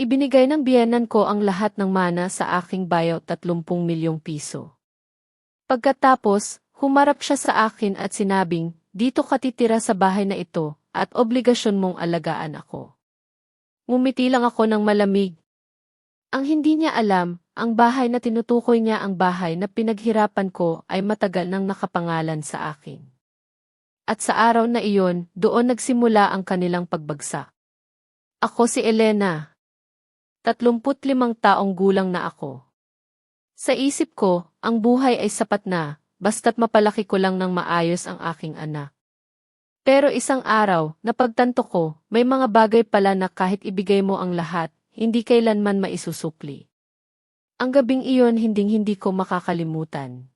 Ibinigay ng biyenan ko ang lahat ng mana sa aking bayaw 30 milyong piso. Pagkatapos, humarap siya sa akin at sinabing, dito ka titira sa bahay na ito, at obligasyon mong alagaan ako. Ngumiti lang ako ng malamig. Ang hindi niya alam, ang bahay na tinutukoy niya ang bahay na pinaghirapan ko ay matagal nang nakapangalan sa akin. At sa araw na iyon, doon nagsimula ang kanilang pagbagsak. Ako si Elena. 35 taong gulang na ako. Sa isip ko, ang buhay ay sapat na, basta't mapalaki ko lang ng maayos ang aking anak. Pero isang araw, napagtanto ko, may mga bagay pala na kahit ibigay mo ang lahat, hindi kailanman maisusupli. Ang gabing iyon hinding-hindi ko makakalimutan.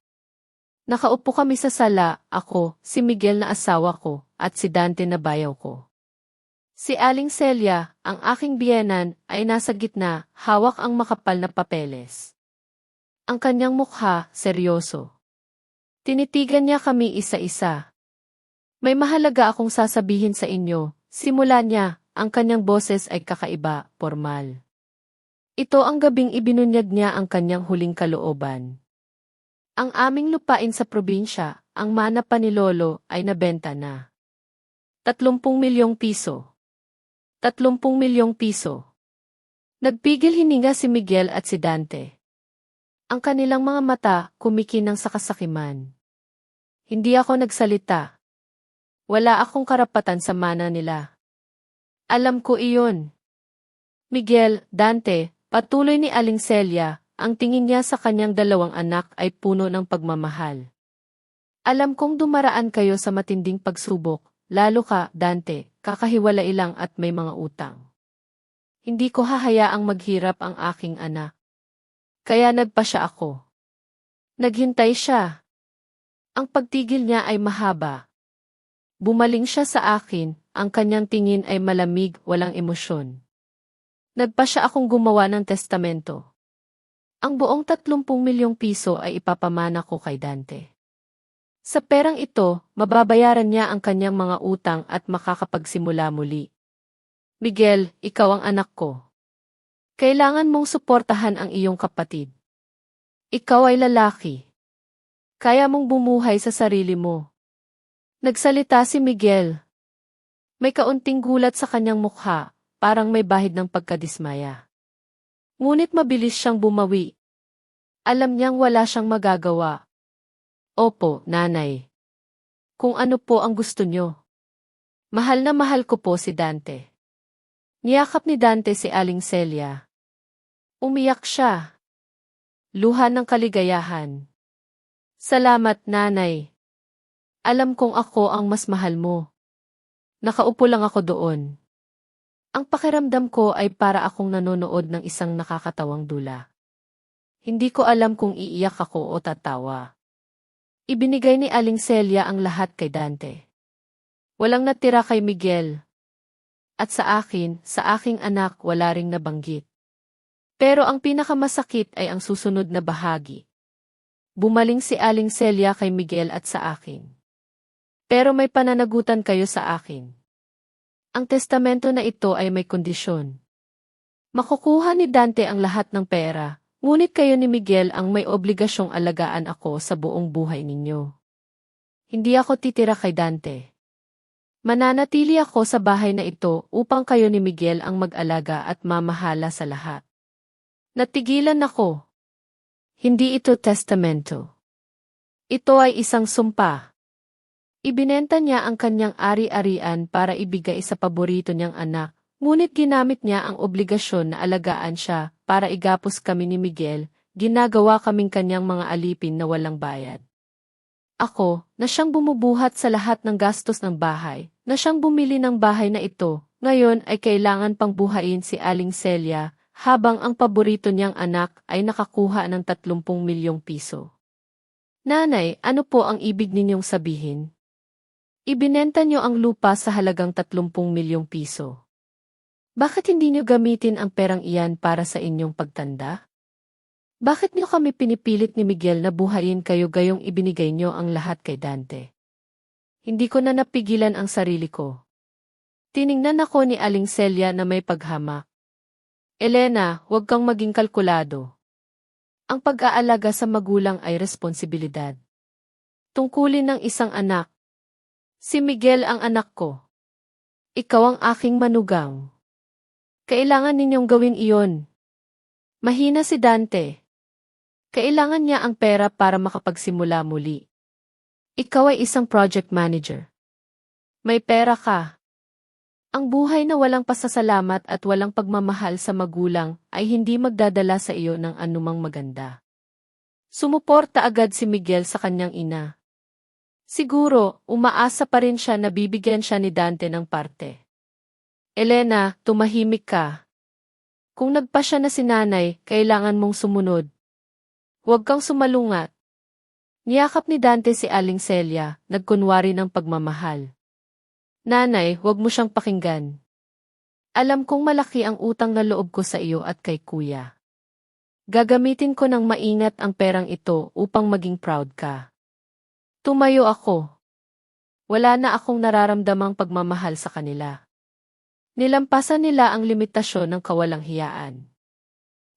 Nakaupo kami sa sala, ako, si Miguel na asawa ko, at si Dante na bayaw ko. Si Aling Celia, ang aking biyenan, ay nasa gitna, hawak ang makapal na papeles. Ang kanyang mukha, seryoso. Tinitigan niya kami isa-isa. May mahalaga akong sasabihin sa inyo, simula niya, ang kanyang boses ay kakaiba, pormal. Ito ang gabing ibinunyag niya ang kanyang huling kalooban. Ang aming lupain sa probinsya, ang mana pa ni Lolo, ay nabenta na. 30 milyong piso. 30 milyong piso. Nagpigil hininga si Miguel at si Dante. Ang kanilang mga mata kumikinang sa kasakiman. Hindi ako nagsalita. Wala akong karapatan sa mana nila. Alam ko iyon. Miguel, Dante, patuloy ni Aling Celia, ang tingin niya sa kanyang 2 anak ay puno ng pagmamahal. Alam kong dumaraan kayo sa matinding pagsubok, lalo ka, Dante, kakahiwalay lang at may mga utang. Hindi ko hahayaang maghirap ang aking anak. Kaya nagpasya ako. Naghintay siya. Ang pagtigil niya ay mahaba. Bumaling siya sa akin, ang kanyang tingin ay malamig, walang emosyon. Nagpasya akong gumawa ng testamento. Ang buong 30 milyong piso ay ipapamana ko kay Dante. Sa perang ito, mababayaran niya ang kanyang mga utang at makakapagsimula muli. Miguel, ikaw ang anak ko. Kailangan mong suportahan ang iyong kapatid. Ikaw ay lalaki. Kaya mong bumuhay sa sarili mo. Nagsalita si Miguel. May kaunting gulat sa kanyang mukha, parang may bahid ng pagkadismaya. Ngunit mabilis siyang bumawi. Alam niyang wala siyang magagawa. Opo, nanay. Kung ano po ang gusto niyo. Mahal na mahal ko po si Dante. Niyakap ni Dante si Aling Celia. Umiyak siya. Luha ng kaligayahan. Salamat, nanay. Alam kong ako ang mas mahal mo. Nakaupo lang ako doon. Ang pakiramdam ko ay para akong nanonood ng isang nakakatawang dula. Hindi ko alam kung iiyak ako o tatawa. Ibinigay ni Aling Celia ang lahat kay Dante. Walang natira kay Miguel. At sa akin, sa aking anak, wala ring nabanggit. Pero ang pinakamasakit ay ang susunod na bahagi. Bumaling si Aling Celia kay Miguel at sa akin. Pero may pananagutan kayo sa akin. Ang testamento na ito ay may kondisyon. Makukuha ni Dante ang lahat ng pera, ngunit kayo ni Miguel ang may obligasyong alagaan ako sa buong buhay ninyo. Hindi ako titira kay Dante. Mananatili ako sa bahay na ito upang kayo ni Miguel ang mag-alaga at mamahala sa lahat. Natigilan ako. Hindi ito testamento. Ito ay isang sumpa. Ibinenta niya ang kanyang ari-arian para ibigay sa paborito niyang anak, ngunit ginamit niya ang obligasyon na alagaan siya para igapos kami ni Miguel, ginagawa kaming kanyang mga alipin na walang bayad. Ako, na siyang bumubuhat sa lahat ng gastos ng bahay, na siyang bumili ng bahay na ito, ngayon ay kailangan pang buhayin si Aling Celia, habang ang paborito niyang anak ay nakakuha ng 30 milyong piso. Nanay, ano po ang ibig ninyong sabihin? Ibinenta niyo ang lupa sa halagang 30 milyong piso. Bakit hindi niyo gamitin ang perang iyan para sa inyong pagtanda? Bakit niyo kami pinipilit ni Miguel na buhayin kayo gayong ibinigay niyo ang lahat kay Dante? Hindi ko na napigilan ang sarili ko. Tiningnan ako ni Aling Celia na may paghamak. Elena, huwag kang maging kalkulado. Ang pag-aalaga sa magulang ay responsibilidad. Tungkulin ng isang anak. Si Miguel ang anak ko. Ikaw ang aking manugang. Kailangan ninyong gawin iyon. Mahina si Dante. Kailangan niya ang pera para makapagsimula muli. Ikaw ay isang project manager. May pera ka. Ang buhay na walang pasasalamat at walang pagmamahal sa magulang ay hindi magdadala sa iyo ng anumang maganda. Sumuporta agad si Miguel sa kanyang ina. Siguro, umaasa pa rin siya na bibigyan siya ni Dante ng parte. Elena, tumahimik ka. Kung nagpasya na si nanay, kailangan mong sumunod. Huwag kang sumalungat. Niyakap ni Dante si Aling Celia, nagkunwari ng pagmamahal. Nanay, huwag mo siyang pakinggan. Alam kong malaki ang utang na loob ko sa iyo at kay kuya. Gagamitin ko ng maingat ang perang ito upang maging proud ka. Tumayo ako. Wala na akong nararamdamang pagmamahal sa kanila. Nilampasan nila ang limitasyon ng kawalang hiyaan.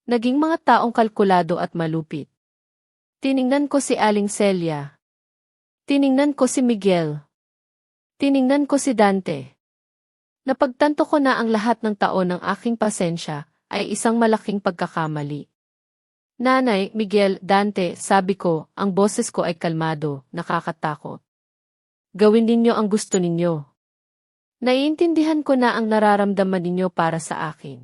Naging mga taong kalkulado at malupit. Tiningnan ko si Aling Celia. Tiningnan ko si Miguel. Tiningnan ko si Dante. Napagtanto ko na ang lahat ng taon ng aking pasensya ay isang malaking pagkakamali. Nanay, Miguel, Dante, sabi ko, ang boses ko ay kalmado, nakakatakot. Gawin ninyo ang gusto ninyo. Naiintindihan ko na ang nararamdaman ninyo para sa akin.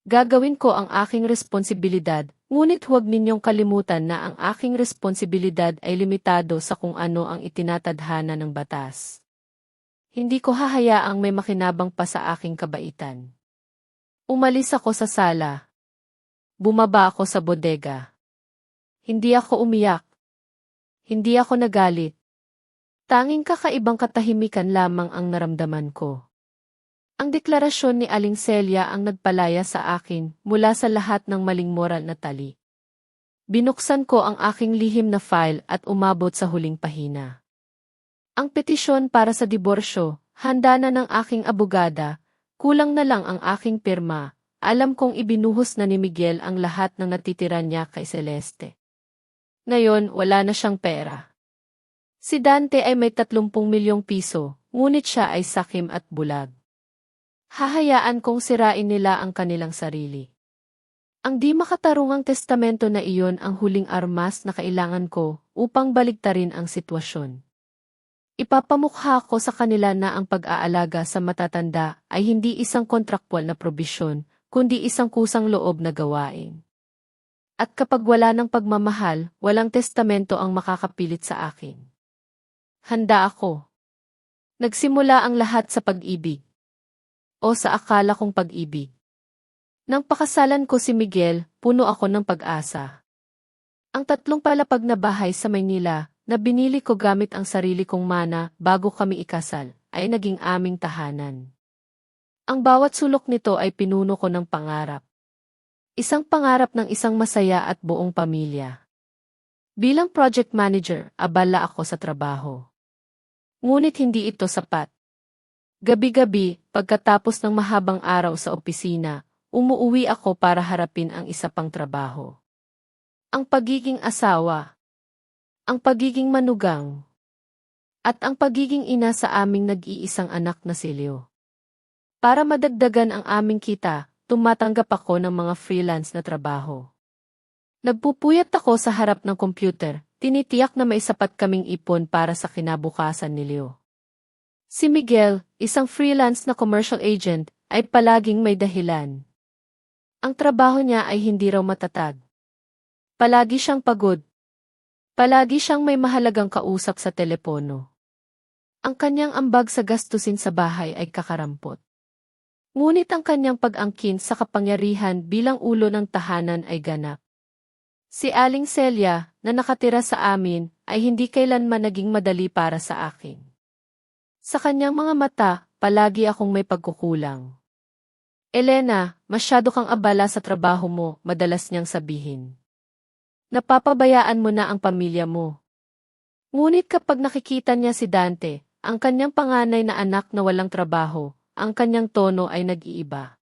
Gagawin ko ang aking responsibilidad, ngunit huwag ninyong kalimutan na ang aking responsibilidad ay limitado sa kung ano ang itinatadhana ng batas. Hindi ko hahayaang may makinabang pa sa aking kabaitan. Umalis ako sa sala. Bumaba ako sa bodega. Hindi ako umiyak. Hindi ako nagalit. Tanging kakaibang katahimikan lamang ang naramdaman ko. Ang deklarasyon ni Aling Celia ang nagpalaya sa akin mula sa lahat ng maling moral na tali. Binuksan ko ang aking lihim na file at umabot sa huling pahina. Ang petisyon para sa diborsyo, handa na ng aking abogada, kulang na lang ang aking pirma. Alam kong ibinuhos na ni Miguel ang lahat ng natitira niya kay Celeste. Ngayon, wala na siyang pera. Si Dante ay may 30 milyong piso, ngunit siya ay sakim at bulag. Hahayaan kong sirain nila ang kanilang sarili. Ang di makatarungang testamento na iyon ang huling armas na kailangan ko upang baligtarin ang sitwasyon. Ipapamukha ko sa kanila na ang pag-aalaga sa matatanda ay hindi isang kontraktwal na probisyon, kundi isang kusang loob na gawain. At kapag wala ng pagmamahal, walang testamento ang makakapilit sa akin. Handa ako. Nagsimula ang lahat sa pag-ibig. O sa akala kong pag-ibig. Nang pakasalan ko si Miguel, puno ako ng pag-asa. Ang 3 palapag na bahay sa Maynila, na binili ko gamit ang sarili kong mana bago kami ikasal, ay naging aming tahanan. Ang bawat sulok nito ay pinuno ko ng pangarap. Isang pangarap ng isang masaya at buong pamilya. Bilang project manager, abala ako sa trabaho. Ngunit hindi ito sapat. Gabi-gabi, pagkatapos ng mahabang araw sa opisina, umuuwi ako para harapin ang isa pang trabaho. Ang pagiging asawa, ang pagiging manugang, at ang pagiging ina sa aming nag-iisang anak na si Leo. Para madagdagan ang aming kita, tumatanggap ako ng mga freelance na trabaho. Nagpupuyat ako sa harap ng computer, tinitiyak na may sapat kaming ipon para sa kinabukasan ni Leo. Si Miguel, isang freelance na commercial agent, ay palaging may dahilan. Ang trabaho niya ay hindi raw matatag. Palagi siyang pagod. Palagi siyang may mahalagang kausap sa telepono. Ang kanyang ambag sa gastusin sa bahay ay kakarampot. Ngunit ang kanyang pag-angkin sa kapangyarihan bilang ulo ng tahanan ay ganap. Si Aling Celia, na nakatira sa amin, ay hindi kailanman naging madali para sa akin. Sa kanyang mga mata, palagi akong may pagkukulang. Elena, masyado kang abala sa trabaho mo, madalas niyang sabihin. Napapabayaan mo na ang pamilya mo. Ngunit kapag nakikita niya si Dante, ang kanyang panganay na anak na walang trabaho, ang kanyang tono ay nag-iiba.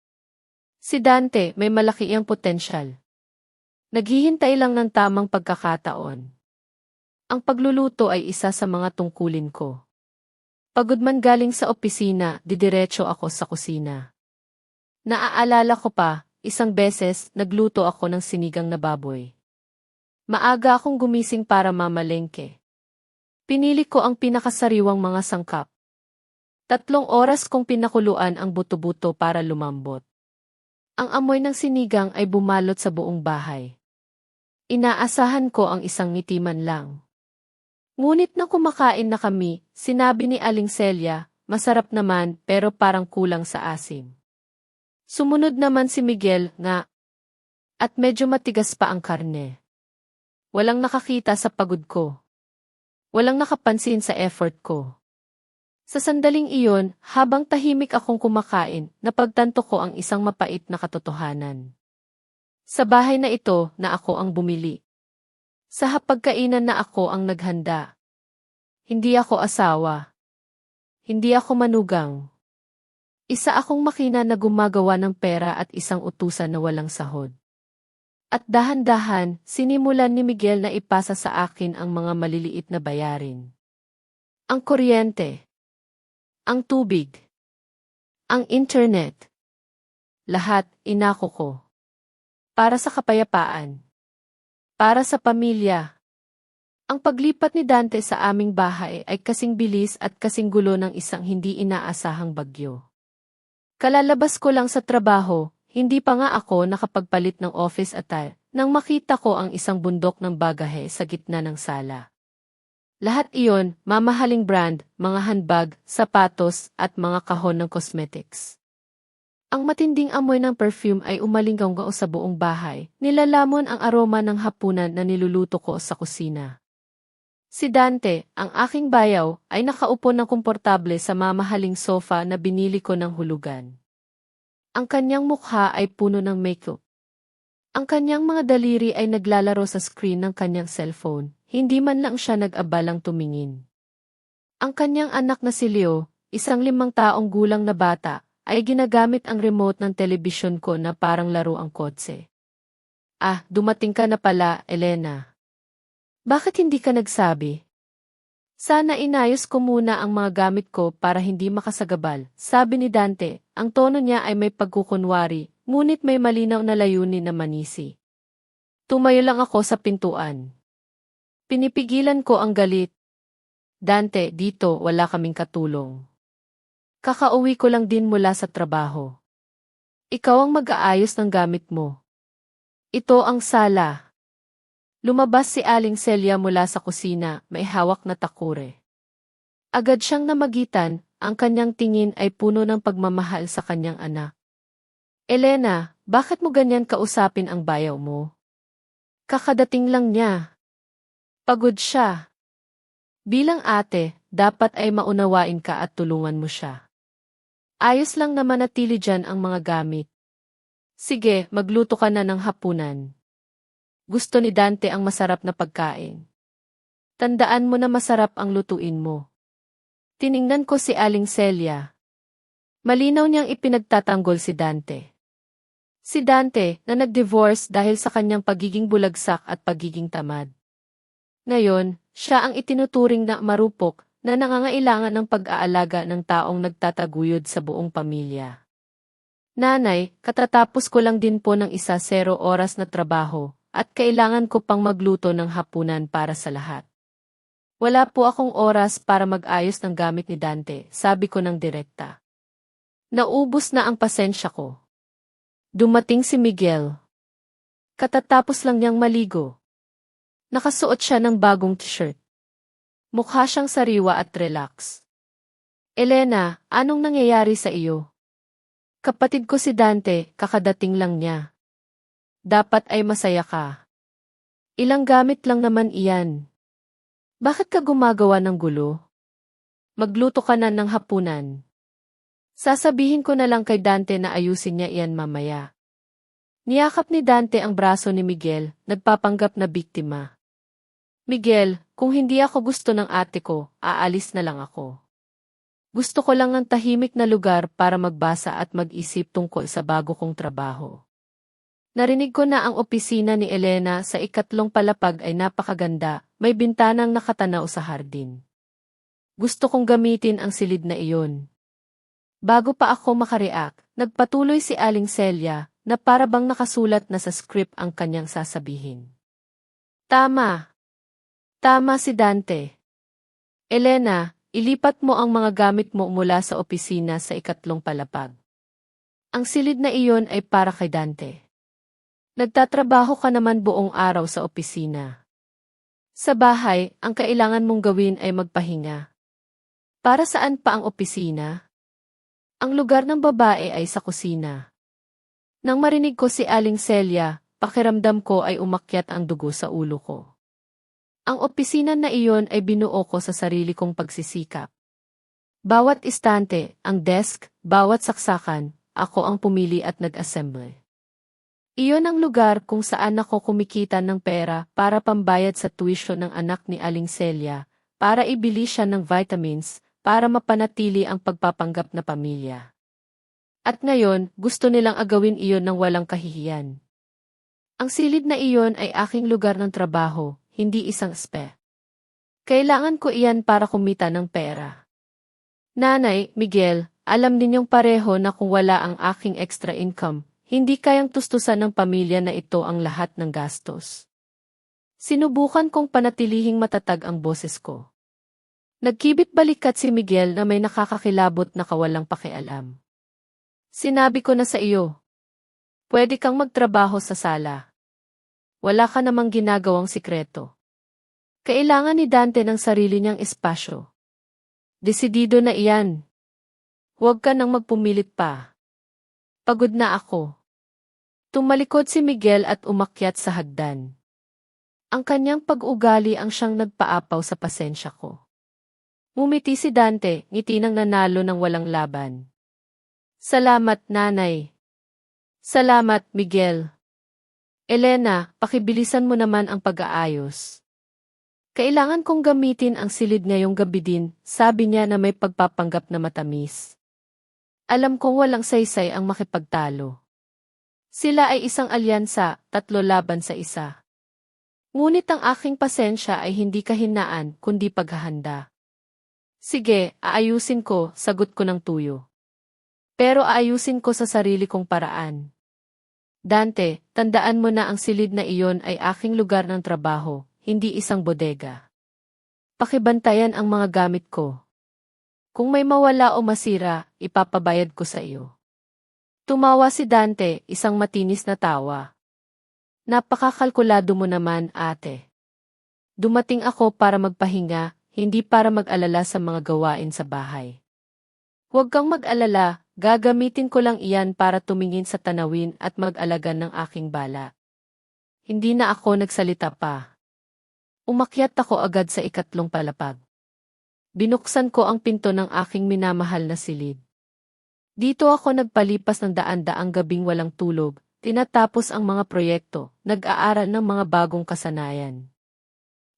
Si Dante may malaki iyang potensyal. Naghihintay lang ng tamang pagkakataon. Ang pagluluto ay isa sa mga tungkulin ko. Pagod man galing sa opisina, didiretso ako sa kusina. Naaalala ko pa, isang beses, nagluto ako ng sinigang na baboy. Maaga akong gumising para mamalengke. Pinili ko ang pinakasariwang mga sangkap. 3 oras kong pinakuluan ang buto-buto para lumambot. Ang amoy ng sinigang ay bumalot sa buong bahay. Inaasahan ko ang isang ngiti man lang. Ngunit nang kumakain na kami, sinabi ni Aling Celia, masarap naman pero parang kulang sa asim. Sumunod naman si Miguel nga. At medyo matigas pa ang karne. Walang nakakita sa pagod ko. Walang nakapansin sa effort ko. Sa sandaling iyon, habang tahimik akong kumakain, napagtanto ko ang isang mapait na katotohanan. Sa bahay na ito na ako ang bumili. Sa hapagkainan na ako ang naghanda. Hindi ako asawa. Hindi ako manugang. Isa akong makina na gumagawa ng pera at isang utusan na walang sahod. At dahan-dahan, sinimulan ni Miguel na ipasa sa akin ang mga maliliit na bayarin. Ang kuryente. Ang tubig. Ang internet. Lahat, inako ko. Para sa kapayapaan. Para sa pamilya. Ang paglipat ni Dante sa aming bahay ay kasing bilis at kasing gulo ng isang hindi inaasahang bagyo. Kalalabas ko lang sa trabaho, hindi pa nga ako nakapagpalit ng office attire, nang makita ko ang isang bundok ng bagahe sa gitna ng sala. Lahat iyon, mamahaling brand, mga handbag, sapatos, at mga kahon ng cosmetics. Ang matinding amoy ng perfume ay umalinggaw sa buong bahay, nilalamon ang aroma ng hapunan na niluluto ko sa kusina. Si Dante, ang aking bayaw, ay nakaupo ng komportable sa mamahaling sofa na binili ko ng hulugan. Ang kanyang mukha ay puno ng makeup. Ang kanyang mga daliri ay naglalaro sa screen ng kanyang cellphone, hindi man lang siya nag-abalang tumingin. Ang kanyang anak na si Leo, isang 5 taong gulang na bata, ay ginagamit ang remote ng telebisyon ko na parang laro ang kotse. Ah, dumating ka na pala, Elena. Bakit hindi ka nagsabi? Sana inayos ko muna ang mga gamit ko para hindi makasagabal, sabi ni Dante. Ang tono niya ay may pagkukunwari, ngunit may malinaw na layunin na manisi. Tumayo lang ako sa pintuan. Pinipigilan ko ang galit. Dante, dito wala kaming katulong. Kakauwi ko lang din mula sa trabaho. Ikaw ang mag-aayos ng gamit mo. Ito ang sala. Lumabas si Aling Celia mula sa kusina, may hawak na takure. Agad siyang namagitan, ang kanyang tingin ay puno ng pagmamahal sa kanyang anak. Elena, bakit mo ganyan kausapin ang bayaw mo? Kakadating lang niya. Pagod siya. Bilang ate, dapat ay maunawain ka at tulungan mo siya. Ayos lang na manatili dyan ang mga gamit. Sige, magluto ka na ng hapunan. Gusto ni Dante ang masarap na pagkain. Tandaan mo na masarap ang lutuin mo. Tiningnan ko si Aling Celia. Malinaw niyang ipinagtatanggol si Dante. Si Dante na nag-divorce dahil sa kanyang pagiging bulagsak at pagiging tamad. Ngayon, siya ang itinuturing na marupok na nangangailangan ng pag-aalaga ng taong nagtataguyod sa buong pamilya. Nanay, katatapos ko lang din po ng 0 oras na trabaho, at kailangan ko pang magluto ng hapunan para sa lahat. Wala po akong oras para mag-ayos ng gamit ni Dante, sabi ko ng direkta. Naubos na ang pasensya ko. Dumating si Miguel. Katatapos lang niyang maligo. Nakasuot siya ng bagong t-shirt. Mukha siyang sariwa at relax. Elena, anong nangyayari sa iyo? Kapatid ko si Dante, kakadating lang niya. Dapat ay masaya ka. Ilang gamit lang naman iyan. Bakit ka gumagawa ng gulo? Magluto ka na ng hapunan. Sasabihin ko na lang kay Dante na ayusin niya iyan mamaya. Niyakap ni Dante ang braso ni Miguel, nagpapanggap na biktima. Miguel, kung hindi ako gusto ng ate ko, aalis na lang ako. Gusto ko lang ng tahimik na lugar para magbasa at mag-isip tungkol sa bago kong trabaho. Narinig ko na ang opisina ni Elena sa ikatlong palapag ay napakaganda, may bintanang nakatanaw sa hardin. Gusto kong gamitin ang silid na iyon. Bago pa ako makareact, nagpatuloy si Aling Celia na para bang nakasulat na sa script ang kanyang sasabihin. Tama. Tama si Dante. Elena, ilipat mo ang mga gamit mo mula sa opisina sa ikatlong palapag. Ang silid na iyon ay para kay Dante. Nagtatrabaho ka naman buong araw sa opisina. Sa bahay, ang kailangan mong gawin ay magpahinga. Para saan pa ang opisina? Ang lugar ng babae ay sa kusina. Nang marinig ko si Aling Celia, pakiramdam ko ay umakyat ang dugo sa ulo ko. Ang opisina na iyon ay binuo ko sa sarili kong pagsisikap. Bawat istante, ang desk, bawat saksakan, ako ang pumili at nag-assemble. Iyon ang lugar kung saan ako kumikita ng pera para pambayad sa tuition ng anak ni Aling Celia, para ibili siya ng vitamins, para mapanatili ang pagpapanggap na pamilya. At ngayon, gusto nilang agawin iyon ng walang kahihiyan. Ang silid na iyon ay aking lugar ng trabaho, hindi isang spe. Kailangan ko iyan para kumita ng pera. Nanay, Miguel, alam ninyong pareho na kung wala ang aking extra income, hindi kayang tustusan ng pamilya na ito ang lahat ng gastos. Sinubukan kong panatilihing matatag ang boses ko. Nagkibit balikat si Miguel na may nakakakilabot na kawalang pakialam. Sinabi ko na sa iyo. Pwede kang magtrabaho sa sala. Wala ka namang ginagawang sikreto. Kailangan ni Dante ng sarili niyang espasyo. Desidido na iyan. Huwag ka nang magpumilit pa. Pagod na ako. Tumalikod si Miguel at umakyat sa hagdan. Ang kanyang pag-ugali ang siyang nagpaapaw sa pasensya ko. Ngumiti si Dante, ngiti ng nanalo ng walang laban. Salamat, nanay. Salamat, Miguel. Elena, pakibilisan mo naman ang pag-aayos. Kailangan kong gamitin ang silid ngayong gabi din, sabi niya na may pagpapanggap na matamis. Alam kong walang saysay ang makipagtalo. Sila ay isang alyansa, 3 laban sa 1. Ngunit ang aking pasensya ay hindi kahinaan, kundi paghahanda. Sige, aayusin ko, sagot ko ng tuyo. Pero aayusin ko sa sarili kong paraan. Dante, tandaan mo na ang silid na iyon ay aking lugar ng trabaho, hindi isang bodega. Pakibantayan ang mga gamit ko. Kung may mawala o masira, ipapabayad ko sa iyo. Tumawa si Dante, isang matinis na tawa. Napakakalkulado mo naman, ate. Dumating ako para magpahinga, hindi para mag-alala sa mga gawain sa bahay. Huwag kang mag-alala, gagamitin ko lang iyan para tumingin sa tanawin at mag-alaga ng aking bala. Hindi na ako nagsalita pa. Umakyat ako agad sa ikatlong palapag. Binuksan ko ang pinto ng aking minamahal na silid. Dito ako nagpalipas ng daan-daang gabing walang tulog, tinatapos ang mga proyekto, nag-aaral ng mga bagong kasanayan.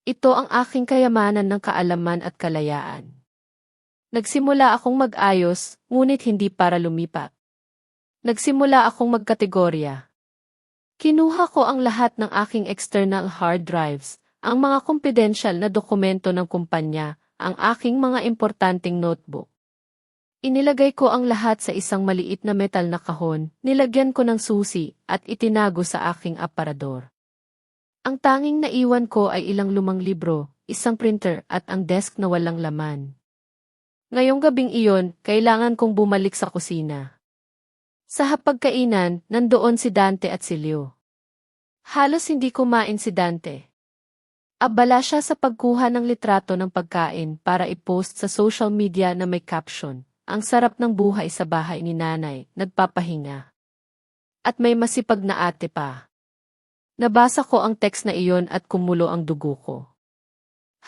Ito ang aking kayamanan ng kaalaman at kalayaan. Nagsimula akong mag-ayos, ngunit hindi para lumipat. Nagsimula akong magkategorya. Kinuha ko ang lahat ng aking external hard drives, ang mga confidential na dokumento ng kumpanya, ang aking mga importanteng notebook. Inilagay ko ang lahat sa isang maliit na metal na kahon, nilagyan ko ng susi, at itinago sa aking aparador. Ang tanging naiwan ko ay ilang lumang libro, isang printer at ang desk na walang laman. Ngayong gabing iyon, kailangan kong bumalik sa kusina. Sa hapagkainan, nandoon si Dante at si Leo. Halos hindi kumain si Dante. Abala siya sa pagkuha ng litrato ng pagkain para i-post sa social media na may caption. Ang sarap ng buhay sa bahay ni nanay, nagpapahinga. At may masipag na ate pa. Nabasa ko ang text na iyon at kumulo ang dugo ko.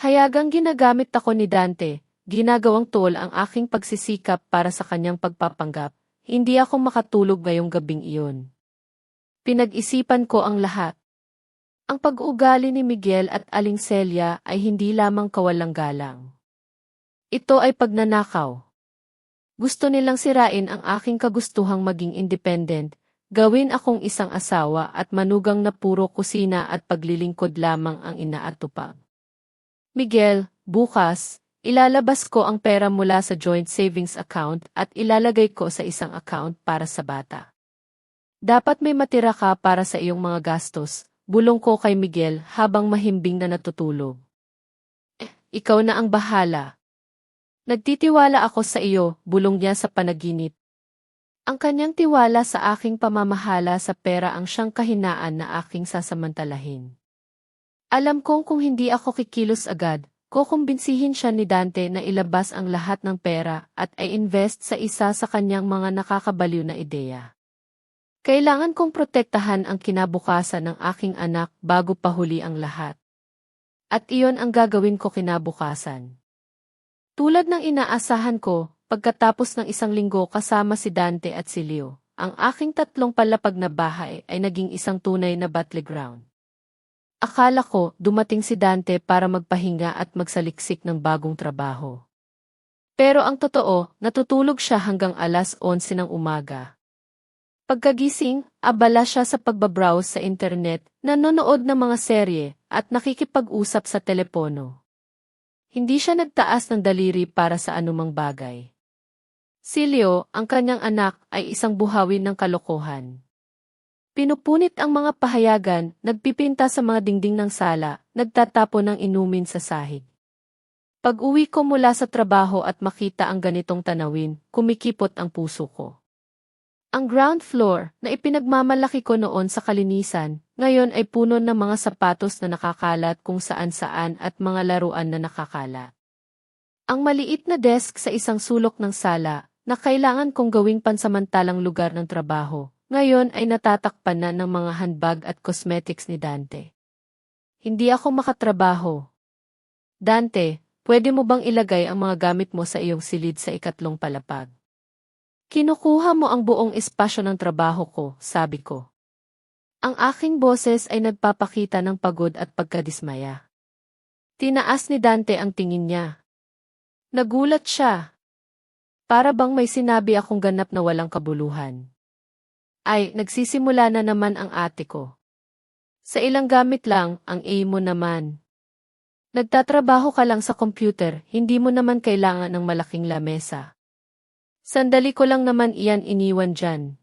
Hayagang ginagamit ako ni Dante, ginagawang tool ang aking pagsisikap para sa kanyang pagpapanggap, hindi ako makatulog ngayong gabing iyon. Pinag-isipan ko ang lahat. Ang pag-uugali ni Miguel at Aling Celia ay hindi lamang kawalang galang. Ito ay pagnanakaw. Gusto nilang sirain ang aking kagustuhang maging independent, gawin akong isang asawa at manugang na puro kusina at paglilingkod lamang ang inaatupag. Miguel, bukas, ilalabas ko ang pera mula sa joint savings account at ilalagay ko sa isang account para sa bata. Dapat may matira ka para sa iyong mga gastos, bulong ko kay Miguel habang mahimbing na natutulog. Ikaw na ang bahala. Nagtitiwala ako sa iyo, bulong niya sa panaginip. Ang kanyang tiwala sa aking pamamahala sa pera ang siyang kahinaan na aking sasamantalahin. Alam kong kung hindi ako kikilos agad, kukumbinsihin siya ni Dante na ilabas ang lahat ng pera at i-invest sa isa sa kanyang mga nakakabaliw na ideya. Kailangan kong protektahan ang kinabukasan ng aking anak bago pahuli ang lahat. At iyon ang gagawin ko kinabukasan. Tulad ng inaasahan ko, pagkatapos ng isang linggo kasama si Dante at si Leo, ang aking 3 palapag na bahay ay naging isang tunay na battleground. Akala ko dumating si Dante para magpahinga at magsaliksik ng bagong trabaho. Pero ang totoo, natutulog siya hanggang alas 11 ng umaga. Pagkagising, abala siya sa pagbabrowse sa internet, nanonood ng mga serye, at nakikipag-usap sa telepono. Hindi siya nagtaas ng daliri para sa anumang bagay. Si Leo, ang kanyang anak, ay isang buhawin ng kalokohan. Pinupunit ang mga pahayagan, nagpipinta sa mga dingding ng sala, nagtatapon ng inumin sa sahig. Pag-uwi ko mula sa trabaho at makita ang ganitong tanawin, kumikipot ang puso ko. Ang ground floor, na ipinagmamalaki ko noon sa kalinisan, ngayon ay puno ng mga sapatos na nakakalat kung saan-saan at mga laruan na nakakalat. Ang maliit na desk sa isang sulok ng sala, na kailangan kong gawing pansamantalang lugar ng trabaho, ngayon ay natatakpan na ng mga handbag at cosmetics ni Dante. Hindi ako makatrabaho. Dante, pwede mo bang ilagay ang mga gamit mo sa iyong silid sa 2 palapag? Kinukuha mo ang buong espasyo ng trabaho ko, sabi ko. Ang aking boses ay nagpapakita ng pagod at pagkadismaya. Tinaas ni Dante ang tingin niya. Nagulat siya. Para bang may sinabi akong ganap na walang kabuluhan. Ay, nagsisimula na naman ang ate ko. Sa ilang gamit lang, ang A mo naman. Nagtatrabaho ka lang sa computer, hindi mo naman kailangan ng malaking lamesa. Sandali ko lang naman iyan iniwan dyan.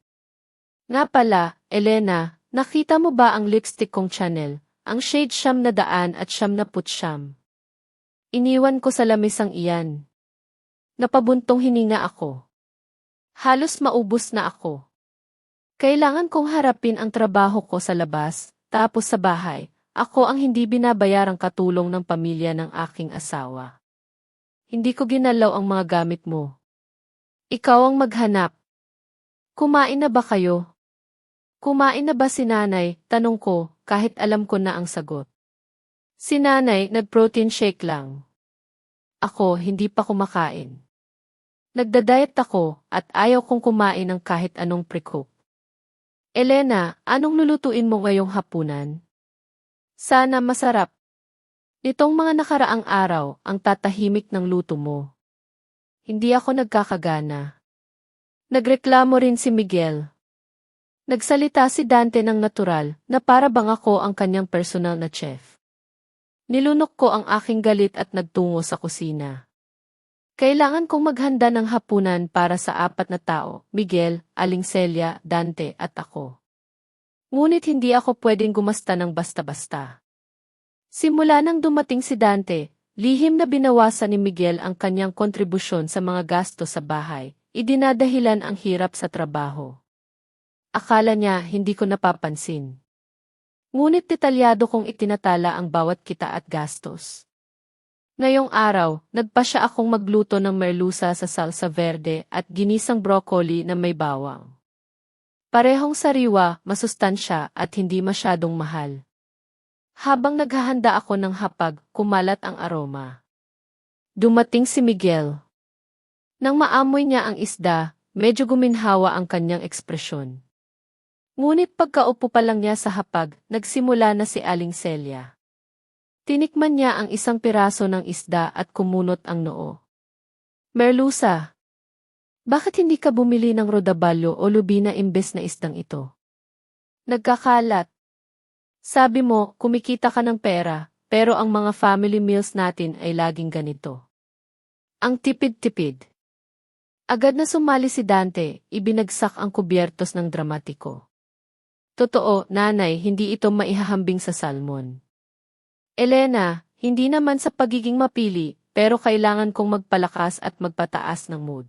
Nga pala, Elena, nakita mo ba ang lipstick kong Chanel, ang shade 900 at 990? Iniwan ko sa lamisang iyan. Napabuntong hininga ako. Halos maubos na ako. Kailangan kong harapin ang trabaho ko sa labas, tapos sa bahay, ako ang hindi binabayarang katulong ng pamilya ng aking asawa. Hindi ko ginalaw ang mga gamit mo. Ikaw ang maghanap. Kumain na ba kayo? Kumain na ba si nanay? Tanong ko, kahit alam ko na ang sagot. Si nanay, nag-protein shake lang. Ako, hindi pa kumakain. Nagda-diet ako, at ayaw kong kumain ng kahit anong pre-cook. Elena, anong lulutuin mo ngayong hapunan? Sana masarap. Nitong mga nakaraang araw, ang tatahimik ng luto mo. Hindi ako nagkakagana. Nagreklamo rin si Miguel. Nagsalita si Dante ng natural na para bang ako ang kanyang personal na chef. Nilunok ko ang aking galit at nagtungo sa kusina. Kailangan kong maghanda ng hapunan para sa 4 na tao, Miguel, Aling Celia, Dante at ako. Ngunit hindi ako pwedeng gumasta ng basta-basta. Simula nang dumating si Dante, lihim na binawasan ni Miguel ang kanyang kontribusyon sa mga gasto sa bahay, idinadahilan ang hirap sa trabaho. Akala niya hindi ko napapansin. Ngunit detalyado kong itinatala ang bawat kita at gastos. Ngayong araw, nagpasya akong magluto ng merluza sa salsa verde at ginisang broccoli na may bawang. Parehong sariwa, masustansya at hindi masyadong mahal. Habang naghahanda ako ng hapag, kumalat ang aroma. Dumating si Miguel. Nang maamoy niya ang isda, medyo guminhawa ang kanyang ekspresyon. Ngunit pagkaupo pa lang niya sa hapag, nagsimula na si Aling Celia. Tinikman niya ang isang piraso ng isda at kumunot ang noo. Merluza. Bakit hindi ka bumili ng rodabalyo o lubina imbes na isdang ito? Nagkakalat. Sabi mo, kumikita ka ng pera, pero ang mga family meals natin ay laging ganito. Ang tipid-tipid. Agad na sumali si Dante, ibinagsak ang kubyertos ng dramatiko. Totoo, nanay, hindi ito maihahambing sa salmon. Elena, hindi naman sa pagiging mapili, pero kailangan kong magpalakas at magpataas ng mood.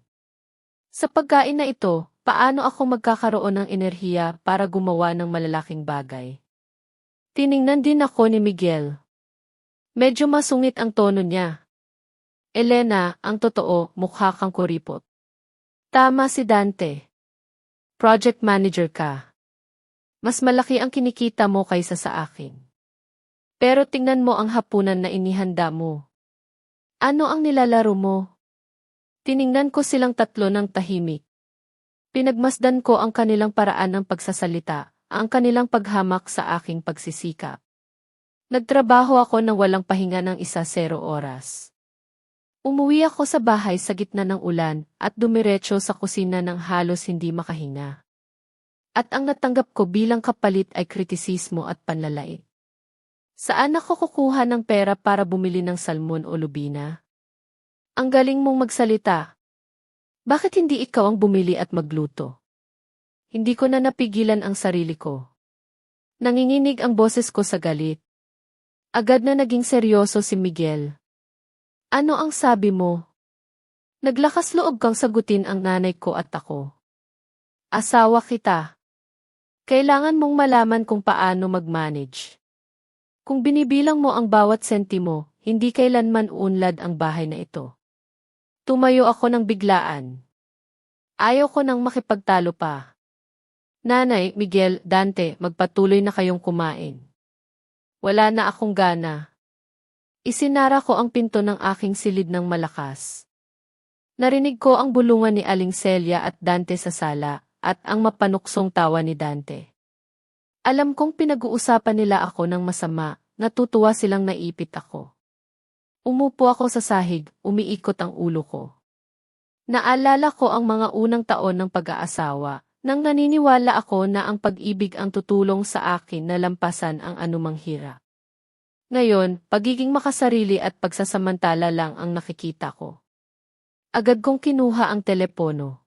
Sa pagkain na ito, paano ako magkakaroon ng enerhiya para gumawa ng malalaking bagay? Tiningnan din ako ni Miguel. Medyo masungit ang tono niya. Elena, ang totoo, mukha kang kuripot. Tama si Dante. Project manager ka. Mas malaki ang kinikita mo kaysa sa akin. Pero tingnan mo ang hapunan na inihanda mo. Ano ang nilalaro mo? Tiningnan ko silang tatlo ng tahimik. Pinagmasdan ko ang kanilang paraan ng pagsasalita, ang kanilang paghamak sa aking pagsisikap. Nagtrabaho ako ng walang pahinga ng 1-0 oras. Umuwi ako sa bahay sa gitna ng ulan at dumiretso sa kusina ng halos hindi makahinga. At ang natanggap ko bilang kapalit ay kritisismo at panlalait. Saan ako kukuha ng pera para bumili ng salmon o lubina? Ang galing mong magsalita. Bakit hindi ikaw ang bumili at magluto? Hindi ko na napigilan ang sarili ko. Nanginginig ang boses ko sa galit. Agad na naging seryoso si Miguel. Ano ang sabi mo? Naglakas loob kang sagutin ang nanay ko at ako. Asawa kita. Kailangan mong malaman kung paano mag-manage. Kung binibilang mo ang bawat sentimo, hindi kailanman uunlad ang bahay na ito. Tumayo ako ng biglaan. Ayaw ko nang makipagtalo pa. Nanay, Miguel, Dante, magpatuloy na kayong kumain. Wala na akong gana. Isinara ko ang pinto ng aking silid ng malakas. Narinig ko ang bulungan ni Aling Celia at Dante sa sala, at ang mapanuksong tawa ni Dante. Alam kong pinag-uusapan nila ako ng masama, natutuwa silang naipit ako. Umupo ako sa sahig, umiikot ang ulo ko. Naalala ko ang mga unang taon ng pag-aasawa, nang naniniwala ako na ang pag-ibig ang tutulong sa akin na lampasan ang anumang hirap. Ngayon, pagiging makasarili at pagsasamantala lang ang nakikita ko. Agad kong kinuha ang telepono.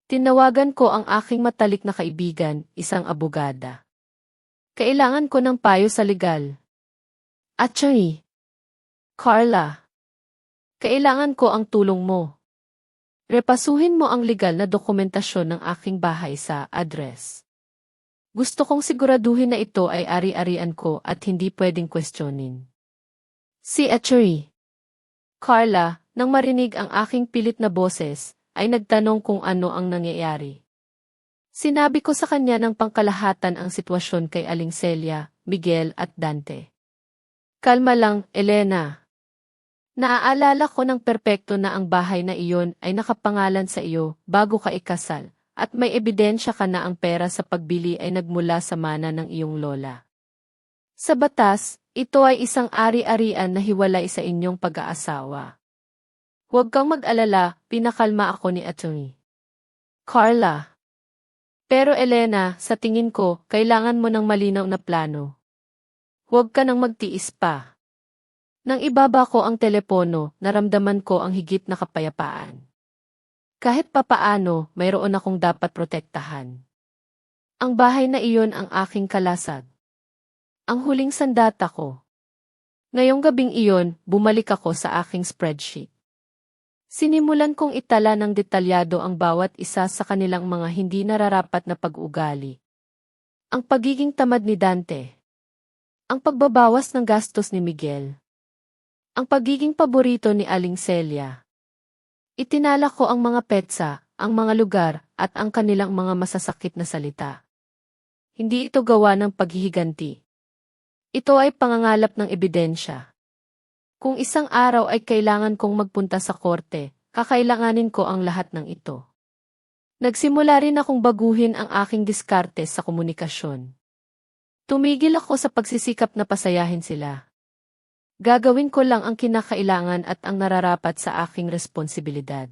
Tinawagan ko ang aking matalik na kaibigan, isang abogada. Kailangan ko ng payo sa legal. Attorney. Carla. Kailangan ko ang tulong mo. Repasuhin mo ang legal na dokumentasyon ng aking bahay sa address. Gusto kong siguraduhin na ito ay ari-arian ko at hindi pwedeng questionin. Si Attorney. Carla, nang marinig ang aking pilit na boses, ay nagtanong kung ano ang nangyayari. Sinabi ko sa kanya ng pangkalahatan ang sitwasyon kay Aling Celia, Miguel at Dante. Kalma lang, Elena. Naaalala ko ng perpekto na ang bahay na iyon ay nakapangalan sa iyo bago ka ikasal. At may ebidensya ka na ang pera sa pagbili ay nagmula sa mana ng iyong lola. Sa batas, ito ay isang ari-arian na hiwalay sa inyong pag-aasawa. Huwag kang mag-alala, pinakalma ako ni Attorney Carla. Pero Elena, sa tingin ko, kailangan mo ng malinaw na plano. Huwag ka nang magtiis pa. Nang ibaba ko ang telepono, naramdaman ko ang higit na kapayapaan. Kahit papaano, mayroon akong dapat protektahan. Ang bahay na iyon ang aking kalasag. Ang huling sandata ko. Ngayong gabing iyon, bumalik ako sa aking spreadsheet. Sinimulan kong itala ng detalyado ang bawat isa sa kanilang mga hindi nararapat na pag-ugali. Ang pagiging tamad ni Dante. Ang pagbabawas ng gastos ni Miguel. Ang pagiging paborito ni Aling Celia. Itinala ko ang mga petsa, ang mga lugar, at ang kanilang mga masasakit na salita. Hindi ito gawa ng paghihiganti. Ito ay pangangalap ng ebidensya. Kung isang araw ay kailangan kong magpunta sa korte, kakailanganin ko ang lahat ng ito. Nagsimula rin akong baguhin ang aking diskarte sa komunikasyon. Tumigil ako sa pagsisikap na pasayahin sila. Gagawin ko lang ang kinakailangan at ang nararapat sa aking responsibilidad.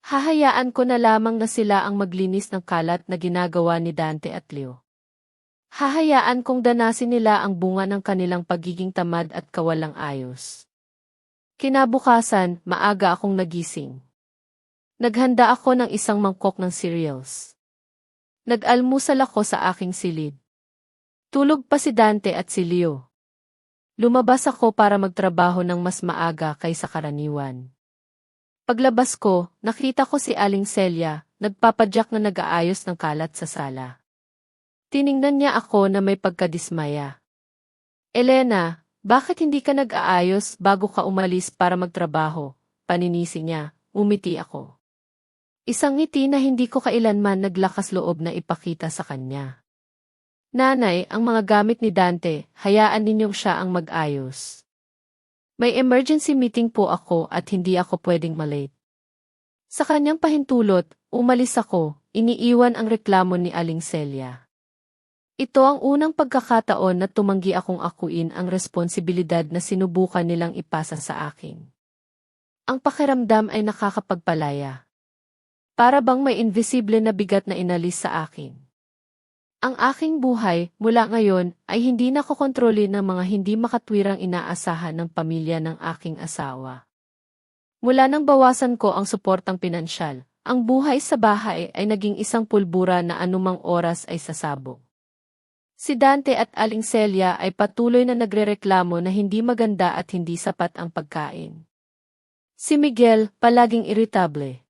Hahayaan ko na lamang na sila ang maglinis ng kalat na ginagawa ni Dante at Leo. Hahayaan kong danasin nila ang bunga ng kanilang pagiging tamad at kawalang ayos. Kinabukasan, maaga akong nagising. Naghanda ako ng isang mangkok ng cereals. Nag-almusal ako sa aking silid. Tulog pa si Dante at si Leo. Lumabas ako para magtrabaho ng mas maaga kaysa karaniwan. Paglabas ko, nakita ko si Aling Celia, nagpapadyak na nag-aayos ng kalat sa sala. Tiningnan niya ako na may pagkadismaya. Elena, bakit hindi ka nag-aayos bago ka umalis para magtrabaho? Paninisi niya, umiti ako. Isang ngiti na hindi ko kailanman naglakas loob na ipakita sa kanya. Nanay, ang mga gamit ni Dante, hayaan ninyong siya ang mag-ayos. May emergency meeting po ako at hindi ako pwedeng malate. Sa kanyang pahintulot, umalis ako, iniiwan ang reklamo ni Aling Celia. Ito ang unang pagkakataon na tumanggi akong akuin ang responsibilidad na sinubukan nilang ipasa sa akin. Ang pakiramdam ay nakakapagpalaya. Para bang may invisible na bigat na inalis sa akin. Ang aking buhay, mula ngayon, ay hindi nakokontrole ng mga hindi makatwirang inaasahan ng pamilya ng aking asawa. Mula nang bawasan ko ang suportang pinansyal, ang buhay sa bahay ay naging isang pulbura na anumang oras ay sasabog. Si Dante at Aling Celia ay patuloy na nagrereklamo na hindi maganda at hindi sapat ang pagkain. Si Miguel, palaging iritable.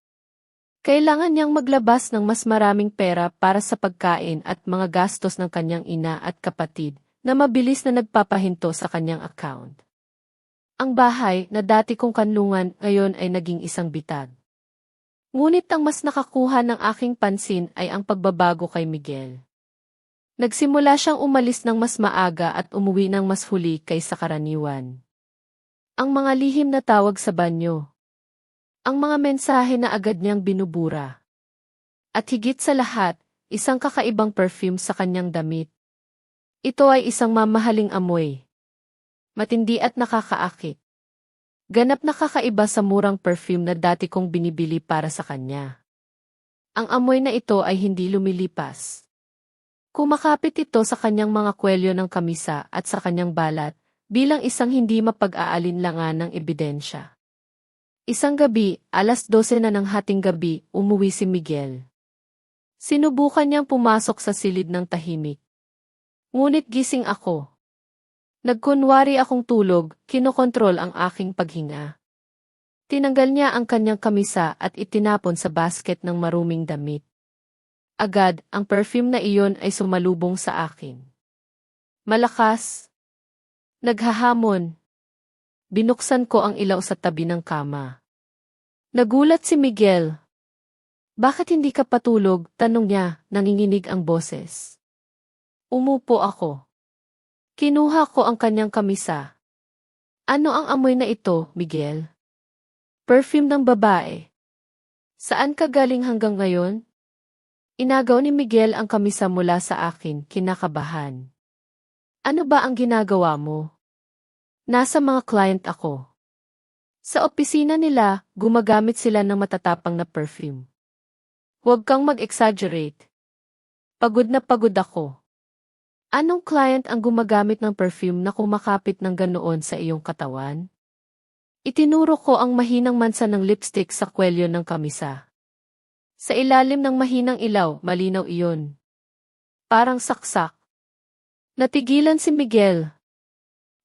Kailangan niyang maglabas ng mas maraming pera para sa pagkain at mga gastos ng kanyang ina at kapatid na mabilis na nagpapahinto sa kanyang account. Ang bahay na dati kong kanlungan ngayon ay naging isang bitag. Ngunit ang mas nakakuha ng aking pansin ay ang pagbabago kay Miguel. Nagsimula siyang umalis ng mas maaga at umuwi ng mas huli kaysa karaniwan. Ang mga lihim na tawag sa banyo. Ang mga mensahe na agad niyang binubura. At higit sa lahat, isang kakaibang perfume sa kanyang damit. Ito ay isang mamahaling amoy. Matindi at nakakaakit. Ganap na kakaiba sa murang perfume na dati kong binibili para sa kanya. Ang amoy na ito ay hindi lumilipas. Kumakapit ito sa kanyang mga kwelyo ng kamisa at sa kanyang balat, bilang isang hindi mapag-aalinlangan ng ebidensya. Isang gabi, 12:00 na ng hating gabi, umuwi si Miguel. Sinubukan niyang pumasok sa silid ng tahimik. Ngunit gising ako. Nagkunwari akong tulog, kinokontrol ang aking paghinga. Tinanggal niya ang kanyang kamisa at itinapon sa basket ng maruming damit. Agad, ang perfume na iyon ay sumalubong sa akin. Malakas. Naghahamon. Binuksan ko ang ilaw sa tabi ng kama. Nagulat si Miguel. Bakit hindi ka patulog? Tanong niya, nanginginig ang boses. Umupo ako. Kinuha ko ang kanyang kamisa. Ano ang amoy na ito, Miguel? Perfume ng babae. Saan ka galing hanggang ngayon? Inagaw ni Miguel ang kamisa mula sa akin, kinakabahan. Ano ba ang ginagawa mo? Nasa mga client ako. Sa opisina nila, gumagamit sila ng matatapang na perfume. Huwag kang mag-exaggerate. Pagod na pagod ako. Anong client ang gumagamit ng perfume na kumakapit ng ganoon sa iyong katawan? Itinuro ko ang mahinang mansa ng lipstick sa kwelyo ng kamisa. Sa ilalim ng mahinang ilaw, malinaw iyon. Parang saksak. Natigilan si Miguel.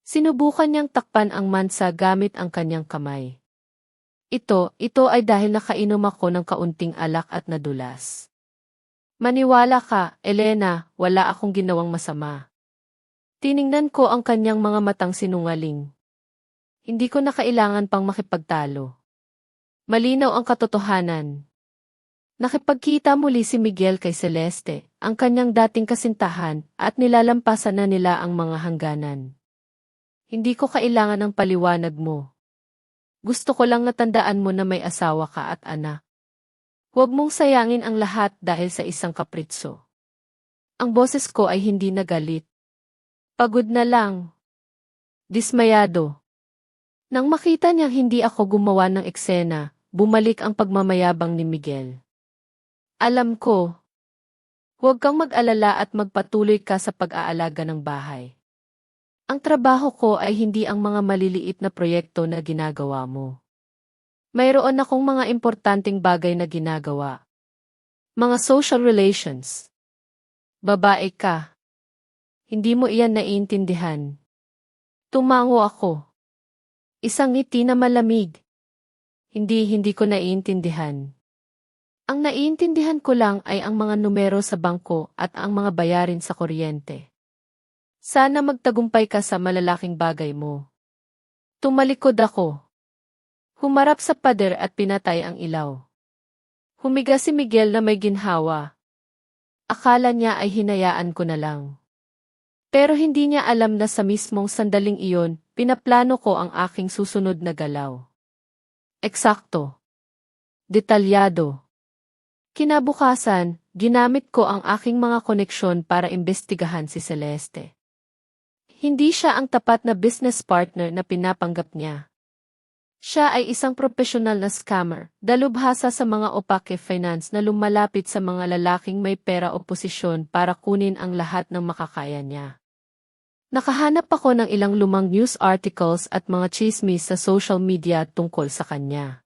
Sinubukan niyang takpan ang mansa gamit ang kanyang kamay. Ito ay dahil nakainom ako ng kaunting alak at nadulas. Maniwala ka, Elena, wala akong ginawang masama. Tiningnan ko ang kanyang mga matang sinungaling. Hindi ko na kailangan pang makipagtalo. Malinaw ang katotohanan. Nakipagkita muli si Miguel kay Celeste, ang kanyang dating kasintahan, at nilalampasan na nila ang mga hangganan. Hindi ko kailangan ng paliwanag mo. Gusto ko lang natandaan mo na may asawa ka at anak. Huwag mong sayangin ang lahat dahil sa isang kapritso. Ang boses ko ay hindi nagalit. Pagod na lang. Dismayado. Nang makita niyang hindi ako gumawa ng eksena, bumalik ang pagmamayabang ni Miguel. Alam ko. Huwag kang mag-alala at magpatuloy ka sa pag-aalaga ng bahay. Ang trabaho ko ay hindi ang mga maliliit na proyekto na ginagawa mo. Mayroon akong mga importanteng bagay na ginagawa. Mga social relations. Babae ka. Hindi mo iyan naiintindihan. Tumango ako. Isang ngiti na malamig. Hindi ko naiintindihan. Ang naiintindihan ko lang ay ang mga numero sa bangko at ang mga bayarin sa kuryente. Sana magtagumpay ka sa malalaking bagay mo. Tumalikod ako. Humarap sa pader at pinatay ang ilaw. Humiga si Miguel na may ginhawa. Akala niya ay hinayaan ko na lang. Pero hindi niya alam na sa mismong sandaling iyon, pinaplano ko ang aking susunod na galaw. Eksakto. Detalyado. Kinabukasan, ginamit ko ang aking mga koneksyon para imbestigahan si Celeste. Hindi siya ang tapat na business partner na pinapanggap niya. Siya ay isang profesional na scammer, dalubhasa sa mga opake finance na lumalapit sa mga lalaking may pera o posisyon para kunin ang lahat ng makakaya niya. Nakahanap ako ng ilang lumang news articles at mga chismis sa social media tungkol sa kanya.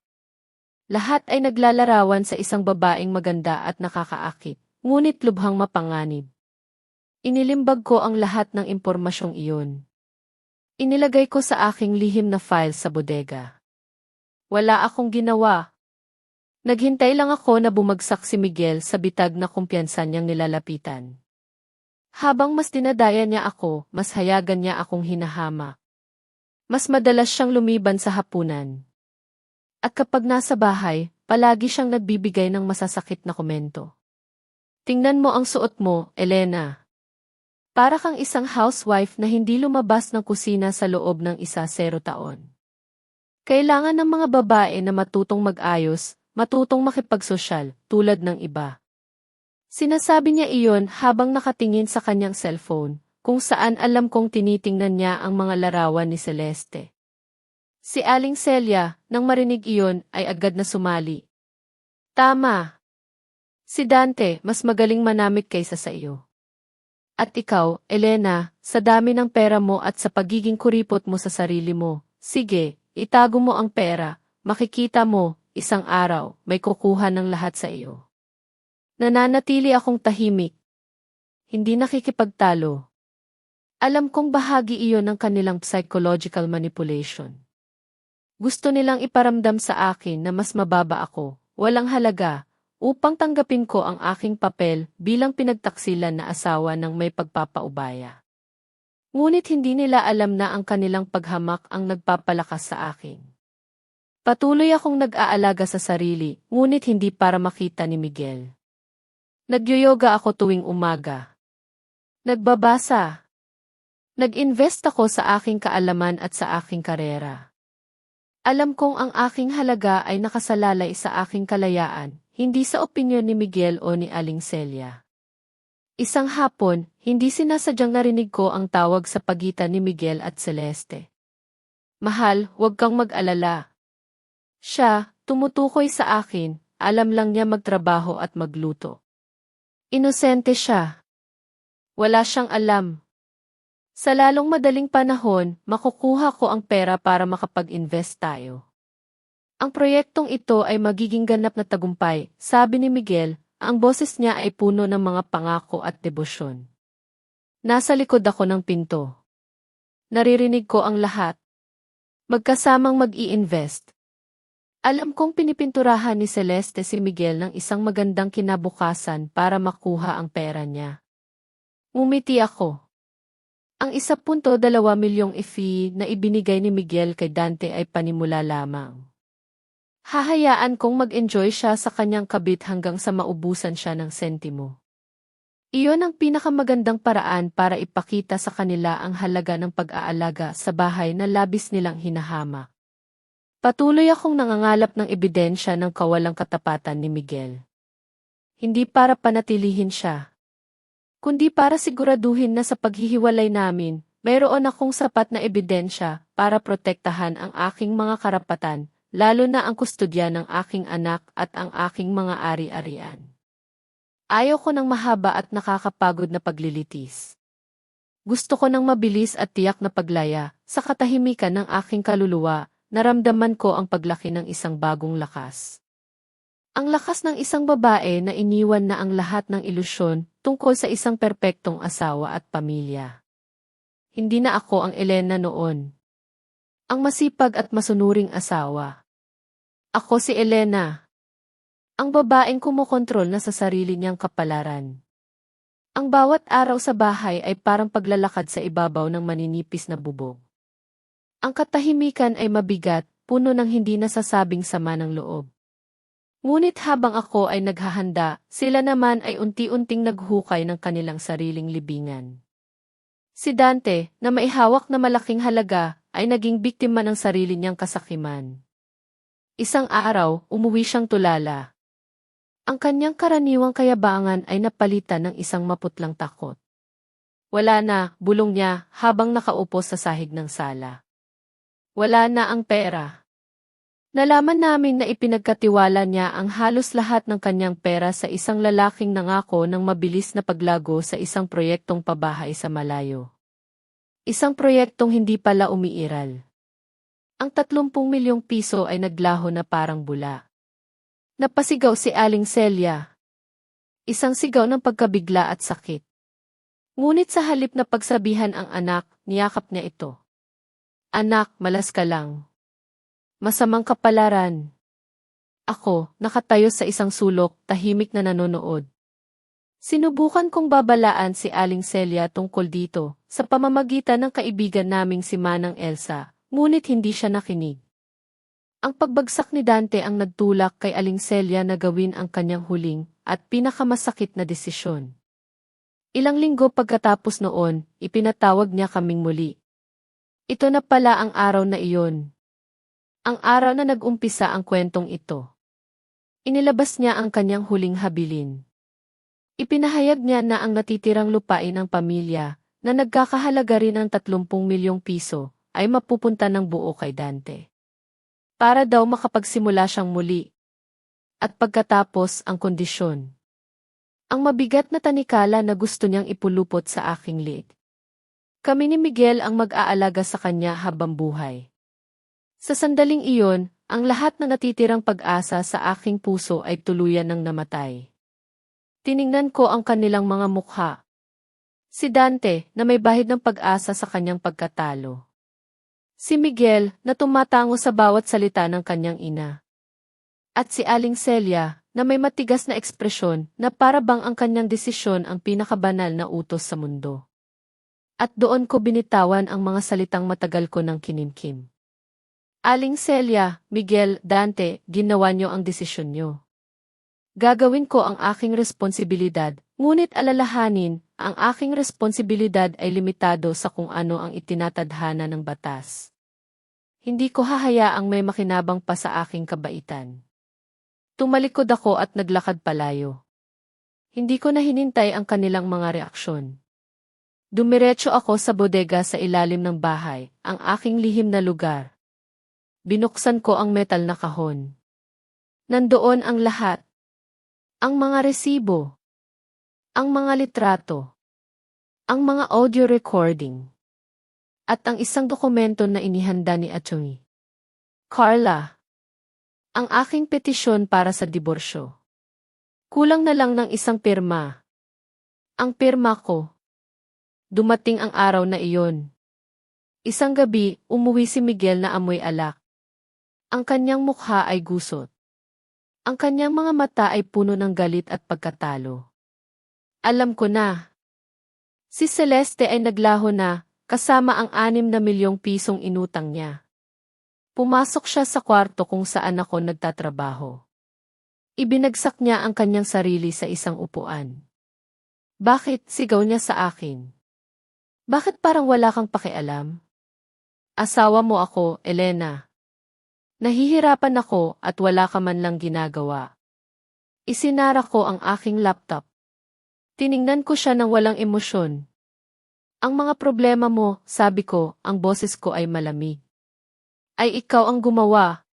Lahat ay naglalarawan sa isang babaeng maganda at nakakaakit, ngunit lubhang mapanganib. Inilimbag ko ang lahat ng impormasyong iyon. Inilagay ko sa aking lihim na file sa bodega. Wala akong ginawa. Naghintay lang ako na bumagsak si Miguel sa bitag na kumpiyansa niyang nilalapitan. Habang mas dinadaya niya ako, mas hayagan niya akong hinahama. Mas madalas siyang lumiban sa hapunan. At kapag nasa bahay, palagi siyang nagbibigay ng masasakit na komento. Tingnan mo ang suot mo, Elena. Para kang isang housewife na hindi lumabas ng kusina sa loob ng 10 taon. Kailangan ng mga babae na matutong mag-ayos, matutong makipagsosyal, tulad ng iba. Sinasabi niya iyon habang nakatingin sa kanyang cellphone, kung saan alam kong tinitingnan niya ang mga larawan ni Celeste. Si Aling Celia, nang marinig iyon, ay agad na sumali. Tama. Si Dante, mas magaling manamit kaysa sa iyo. At ikaw, Elena, sa dami ng pera mo at sa pagiging kuripot mo sa sarili mo, sige, itago mo ang pera, makikita mo, isang araw, may kukuha ng lahat sa iyo. Nananatili akong tahimik. Hindi nakikipagtalo. Alam kong bahagi iyon ng kanilang psychological manipulation. Gusto nilang iparamdam sa akin na mas mababa ako, walang halaga, upang tanggapin ko ang aking papel bilang pinagtaksilan na asawa ng may pagpapaubaya. Ngunit hindi nila alam na ang kanilang paghamak ang nagpapalakas sa akin. Patuloy akong nag-aalaga sa sarili, ngunit hindi para makita ni Miguel. Nagyoyoga ako tuwing umaga. Nagbabasa. Nag-invest ako sa aking kaalaman at sa aking karera. Alam kong ang aking halaga ay nakasalalay sa aking kalayaan, hindi sa opinyon ni Miguel o ni Aling Celia. Isang hapon, hindi sinasadyang narinig ko ang tawag sa pagitan ni Miguel at Celeste. Mahal, huwag kang mag-alala. Siya, tumutukoy sa akin, alam lang niya magtrabaho at magluto. Inosente siya. Wala siyang alam. Sa lalong madaling panahon, makukuha ko ang pera para makapag-invest tayo. Ang proyektong ito ay magiging ganap na tagumpay, sabi ni Miguel, ang boses niya ay puno ng mga pangako at debosyon. Nasa likod ako ng pinto. Naririnig ko ang lahat. Magkasamang mag-i-invest. Alam kong pinipinturahan ni Celeste si Miguel ng isang magandang kinabukasan para makuha ang pera niya. Ngumiti ako. Ang 1.2 milyong fee na ibinigay ni Miguel kay Dante ay panimula lamang. Hahayaan kong mag-enjoy siya sa kanyang kabit hanggang sa maubusan siya ng sentimo. Iyon ang pinakamagandang paraan para ipakita sa kanila ang halaga ng pag-aalaga sa bahay na labis nilang hinahama. Patuloy akong nangangalap ng ebidensya ng kawalang katapatan ni Miguel. Hindi para panatilihin siya, kundi para siguraduhin na sa paghihiwalay namin, mayroon akong sapat na ebidensya para protektahan ang aking mga karapatan, lalo na ang kustodya ng aking anak at ang aking mga ari-arian. Ayaw ko ng mahaba at nakakapagod na paglilitis. Gusto ko ng mabilis at tiyak na paglaya, sa katahimikan ng aking kaluluwa, naramdaman ko ang paglaki ng isang bagong lakas. Ang lakas ng isang babae na iniwan na ang lahat ng ilusyon tungkol sa isang perpektong asawa at pamilya. Hindi na ako ang Elena noon. Ang masipag at masunuring asawa. Ako si Elena. Ang babaeng kumokontrol na sa sarili niyang kapalaran. Ang bawat araw sa bahay ay parang paglalakad sa ibabaw ng maninipis na bubog. Ang katahimikan ay mabigat, puno ng hindi nasasabing sama ng loob. Ngunit habang ako ay naghahanda, sila naman ay unti-unting naghukay ng kanilang sariling libingan. Si Dante, na maihawak na malaking halaga, ay naging biktima ng sarili niyang kasakiman. Isang araw, umuwi siyang tulala. Ang kanyang karaniwang kayabangan ay napalitan ng isang maputlang takot. Wala na, bulong niya, habang nakaupo sa sahig ng sala. Wala na ang pera. Nalaman namin na ipinagkatiwala niya ang halos lahat ng kanyang pera sa isang lalaking nangako ng mabilis na paglago sa isang proyektong pabahay sa malayo. Isang proyektong hindi pala umiiral. Ang 30 milyong piso ay naglaho na parang bula. Napasigaw si Aling Celia. Isang sigaw ng pagkabigla at sakit. Ngunit sa halip na pagsabihan ang anak, niyakap niya ito. Anak, malas ka lang. Masamang kapalaran. Ako, nakatayo sa isang sulok, tahimik na nanonood. Sinubukan kong babalaan si Aling Celia tungkol dito, sa pamamagitan ng kaibigan naming si Manang Elsa, ngunit hindi siya nakinig. Ang pagbagsak ni Dante ang nagtulak kay Aling Celia na gawin ang kanyang huling at pinakamasakit na desisyon. Ilang linggo pagkatapos noon, ipinatawag niya kaming muli. Ito na pala ang araw na iyon. Ang araw na nag-umpisa ang kwentong ito. Inilabas niya ang kanyang huling habilin. Ipinahayag niya na ang natitirang lupain ng pamilya, na nagkakahalaga rin ng 30 milyong piso, ay mapupunta ng buo kay Dante. Para daw makapagsimula siyang muli. At pagkatapos ang kondisyon. Ang mabigat na tanikala na gusto niyang ipulupot sa aking liit. Kami ni Miguel ang mag-aalaga sa kanya habang buhay. Sa sandaling iyon, ang lahat na natitirang pag-asa sa aking puso ay tuluyan ng namatay. Tiningnan ko ang kanilang mga mukha. Si Dante, na may bahid ng pag-asa sa kanyang pagkatalo. Si Miguel, na tumatango sa bawat salita ng kanyang ina. At si Aling Celia, na may matigas na ekspresyon na para bang ang kanyang desisyon ang pinakabanal na utos sa mundo. At doon ko binitawan ang mga salitang matagal ko ng kinimkim. Aling Celia, Miguel, Dante, ginawa niyo ang desisyon niyo. Gagawin ko ang aking responsibilidad, ngunit alalahanin, ang aking responsibilidad ay limitado sa kung ano ang itinatadhana ng batas. Hindi ko hahayaang may makinabang pa sa aking kabaitan. Tumalikod ako at naglakad palayo. Hindi ko na hinintay ang kanilang mga reaksyon. Dumiretso ako sa bodega sa ilalim ng bahay, ang aking lihim na lugar. Binuksan ko ang metal na kahon. Nandoon ang lahat. Ang mga resibo. Ang mga litrato. Ang mga audio recording. At ang isang dokumento na inihanda ni Atty. Carla. Ang aking petisyon para sa diborsyo. Kulang na lang ng isang pirma. Ang pirma ko. Dumating ang araw na iyon. Isang gabi, umuwi si Miguel na amoy alak. Ang kanyang mukha ay gusot. Ang kanyang mga mata ay puno ng galit at pagkatalo. Alam ko na. Si Celeste ay naglaho na, kasama ang 6 na milyong pisong inutang niya. Pumasok siya sa kwarto kung saan ako nagtatrabaho. Ibinagsak niya ang kanyang sarili sa isang upuan. Bakit? Sigaw niya sa akin. Bakit parang wala kang pakialam? Asawa mo ako, Elena. Nahihirapan ako at wala ka man lang ginagawa. Isinara ko ang aking laptop. Tiningnan ko siya ng walang emosyon. Ang mga problema mo, sabi ko, ang boses ko ay malamig. Ay ikaw ang gumawa.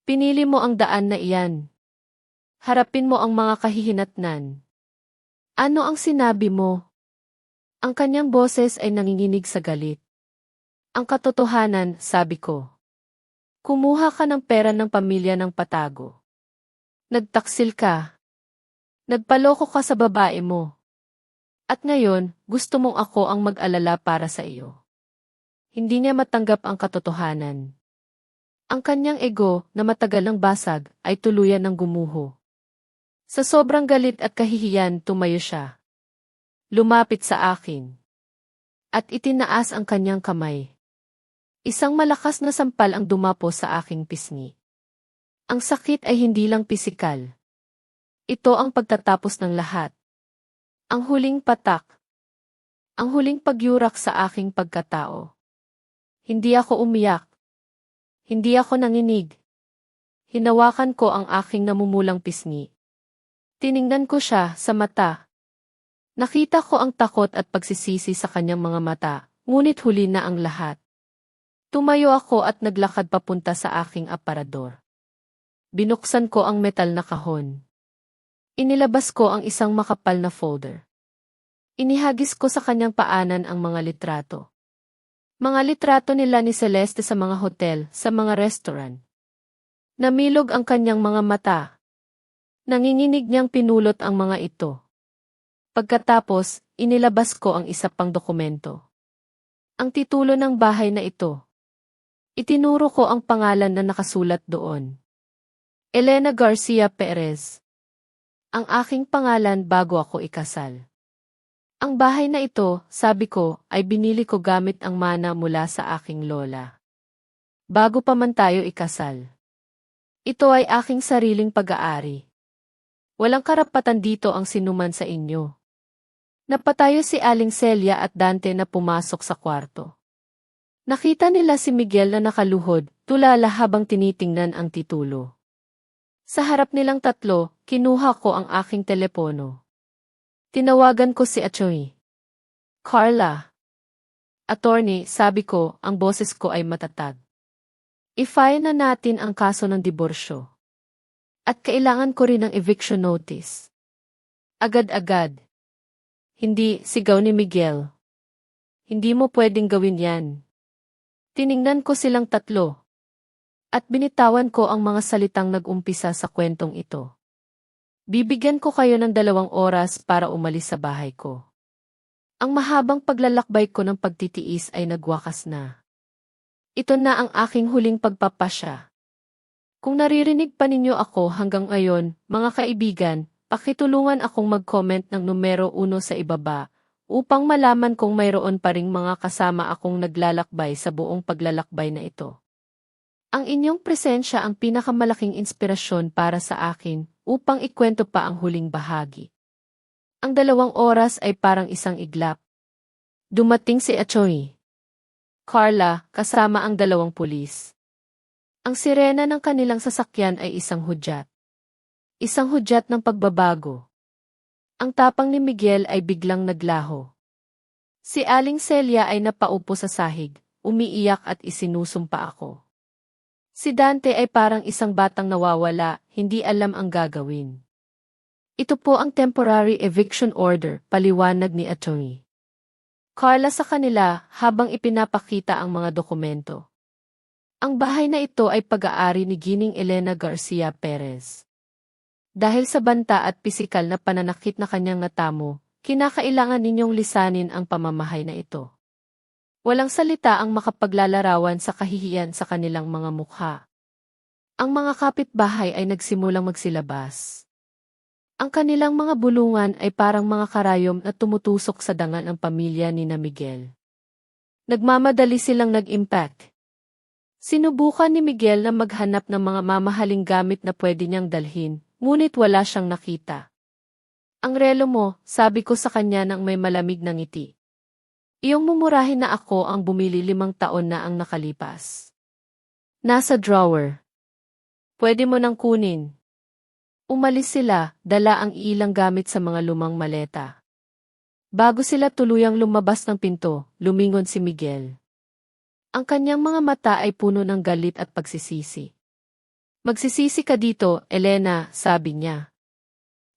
Pinili mo ang daan na iyan. Harapin mo ang mga kahihinatnan. Ano ang sinabi mo? Ang kanyang boses ay nanginginig sa galit. Ang katotohanan, sabi ko. Kumuha ka ng pera ng pamilya ng patago. Nagtaksil ka. Nagpaloko ka sa babae mo. At ngayon, gusto mong ako ang mag-alala para sa iyo. Hindi niya matanggap ang katotohanan. Ang kanyang ego, na matagal ng basag, ay tuluyan ng gumuho. Sa sobrang galit at kahihiyan, tumayo siya. Lumapit sa akin. At itinaas ang kanyang kamay. Isang malakas na sampal ang dumapo sa aking pisngi. Ang sakit ay hindi lang pisikal. Ito ang pagtatapos ng lahat. Ang huling patak. Ang huling pagyurak sa aking pagkatao. Hindi ako umiyak. Hindi ako nanginig. Hinawakan ko ang aking namumulang pisngi. Tiningnan ko siya sa mata. Nakita ko ang takot at pagsisisi sa kanyang mga mata, ngunit huli na ang lahat. Tumayo ako at naglakad papunta sa aking aparador. Binuksan ko ang metal na kahon. Inilabas ko ang isang makapal na folder. Inihagis ko sa kanyang paanan ang mga litrato. Mga litrato nila ni Celeste sa mga hotel, sa mga restaurant. Namilog ang kanyang mga mata. Nanginginig niyang pinulot ang mga ito. Pagkatapos, inilabas ko ang isa pang dokumento. Ang titulo ng bahay na ito. Itinuro ko ang pangalan na nakasulat doon. Elena Garcia Perez. Ang aking pangalan bago ako ikasal. Ang bahay na ito, sabi ko, ay binili ko gamit ang mana mula sa aking lola. Bago pa man tayo ikasal. Ito ay aking sariling pag-aari. Walang karapatan dito ang sinuman sa inyo. Napatayo si Aling Celia at Dante na pumasok sa kwarto. Nakita nila si Miguel na nakaluhod, tulala habang tinitingnan ang titulo. Sa harap nilang tatlo, kinuha ko ang aking telepono. Tinawagan ko si Atty. Carla. Attorney, sabi ko, ang boses ko ay matatag. I-file na natin ang kaso ng diborsyo. At kailangan ko rin ng eviction notice. Agad-agad. Hindi, sigaw ni Miguel. Hindi mo pwedeng gawin yan. Tiningnan ko silang tatlo. At binitawan ko ang mga salitang nag-umpisa sa kwentong ito. Bibigyan ko kayo ng 2 oras para umalis sa bahay ko. Ang mahabang paglalakbay ko ng pagtitiis ay nagwakas na. Ito na ang aking huling pagpapasya. Kung naririnig pa ninyo ako hanggang ngayon, mga kaibigan, pakitulungan akong mag-comment ng numero 1 sa ibaba, upang malaman kung mayroon pa ring mga kasama akong naglalakbay sa buong paglalakbay na ito. Ang inyong presensya ang pinakamalaking inspirasyon para sa akin upang ikwento pa ang huling bahagi. Ang 2 oras ay parang isang iglap. Dumating si Atty. Carla kasama ang 2 pulis. Ang sirena ng kanilang sasakyan ay isang hudyat. Isang hudyat ng pagbabago. Ang tapang ni Miguel ay biglang naglaho. Si Aling Celia ay napaupo sa sahig, umiiyak at isinusumpa ako. Si Dante ay parang isang batang nawawala, hindi alam ang gagawin. Ito po ang temporary eviction order, paliwanag ni Atty. Carla sa kanila habang ipinapakita ang mga dokumento. Ang bahay na ito ay pag-aari ni Gining Elena Garcia Perez. Dahil sa banta at pisikal na pananakit na kanyang natamo, kinakailangan ninyong lisanin ang pamamahay na ito. Walang salita ang makapaglalarawan sa kahihiyan sa kanilang mga mukha. Ang mga kapitbahay ay nagsimulang magsilabas. Ang kanilang mga bulungan ay parang mga karayom na tumutusok sa dangal ng pamilya ni na Miguel. Nagmamadali silang nag-impact. Sinubukan ni Miguel na maghanap ng mga mamahaling gamit na pwede niyang dalhin, ngunit wala siyang nakita. Ang relo mo, sabi ko sa kanya nang may malamig na ngiti. Iyong mumurahin na ako ang bumili 5 taon na ang nakalipas. Nasa drawer. Pwede mo nang kunin. Umalis sila, dala ang ilang gamit sa mga lumang maleta. Bago sila tuluyang lumabas ng pinto, lumingon si Miguel. Ang kanyang mga mata ay puno ng galit at pagsisisi. Magsisisi ka dito, Elena, sabi niya.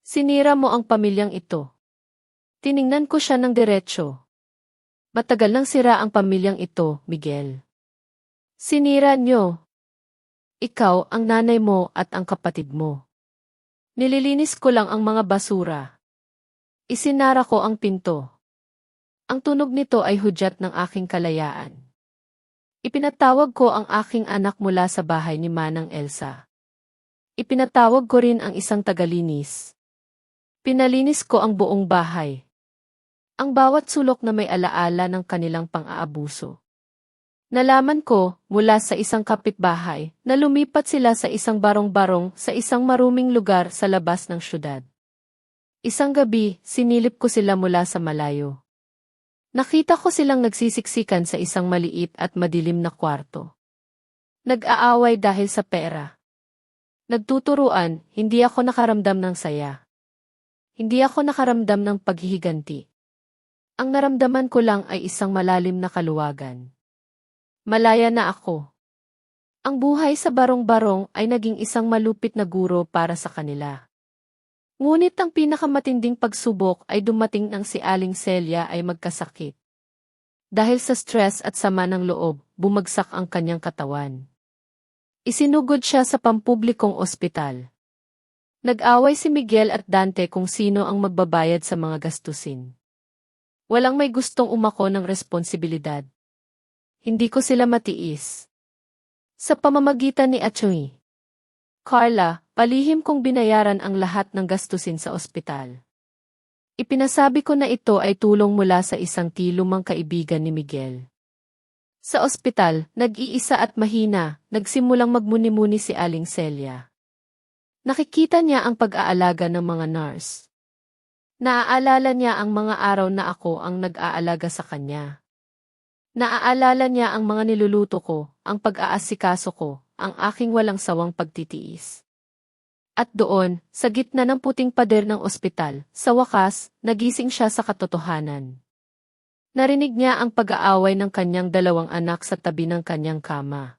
Sinira mo ang pamilyang ito. Tiningnan ko siya ng diretsyo. Matagal nang sira ang pamilyang ito, Miguel. Sinira niyo. Ikaw, ang nanay mo at ang kapatid mo. Nililinis ko lang ang mga basura. Isinara ko ang pinto. Ang tunog nito ay hudyat ng aking kalayaan. Ipinatawag ko ang aking anak mula sa bahay ni Manang Elsa. Ipinatawag ko rin ang isang tagalinis. Pinalinis ko ang buong bahay. Ang bawat sulok na may alaala ng kanilang pang-aabuso. Nalaman ko, mula sa isang kapitbahay, na lumipat sila sa isang barong-barong sa isang maruming lugar sa labas ng syudad. Isang gabi, sinilip ko sila mula sa malayo. Nakita ko silang nagsisiksikan sa isang maliit at madilim na kwarto. Nag-aaway dahil sa pera. Nagtuturuan, hindi ako nakaramdam ng saya. Hindi ako nakaramdam ng paghihiganti. Ang naramdaman ko lang ay isang malalim na kaluwagan. Malaya na ako. Ang buhay sa barong-barong ay naging isang malupit na guro para sa kanila. Ngunit ang pinakamatinding pagsubok ay dumating nang si Aling Celia ay magkasakit. Dahil sa stress at sama ng loob, bumagsak ang kanyang katawan. Isinugod siya sa pampublikong ospital. Nag-away si Miguel at Dante kung sino ang magbabayad sa mga gastusin. Walang may gustong umako ng responsibilidad. Hindi ko sila matiis. Sa pamamagitan ni Achoy, Carla, palihim kong binayaran ang lahat ng gastusin sa ospital. Ipinasabi ko na ito ay tulong mula sa isang lumang kaibigan ni Miguel. Sa ospital, nag-iisa at mahina, nagsimulang magmuni-muni si Aling Celia. Nakikita niya ang pag-aalaga ng mga nurse. Naaalala niya ang mga araw na ako ang nag-aalaga sa kanya. Naaalala niya ang mga niluluto ko, ang pag-aasikaso ko, ang aking walang sawang pagtitiis. At doon, sa gitna ng puting pader ng ospital, sa wakas, nagising siya sa katotohanan. Narinig niya ang pag-aaway ng kanyang 2 anak sa tabi ng kanyang kama.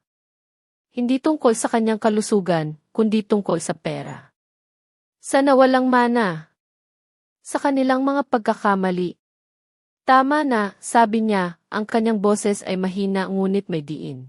Hindi tungkol sa kanyang kalusugan, kundi tungkol sa pera. Sa nawalang mana. Sa kanilang mga pagkakamali. Tama na, sabi niya, ang kanyang boses ay mahina ngunit may diin.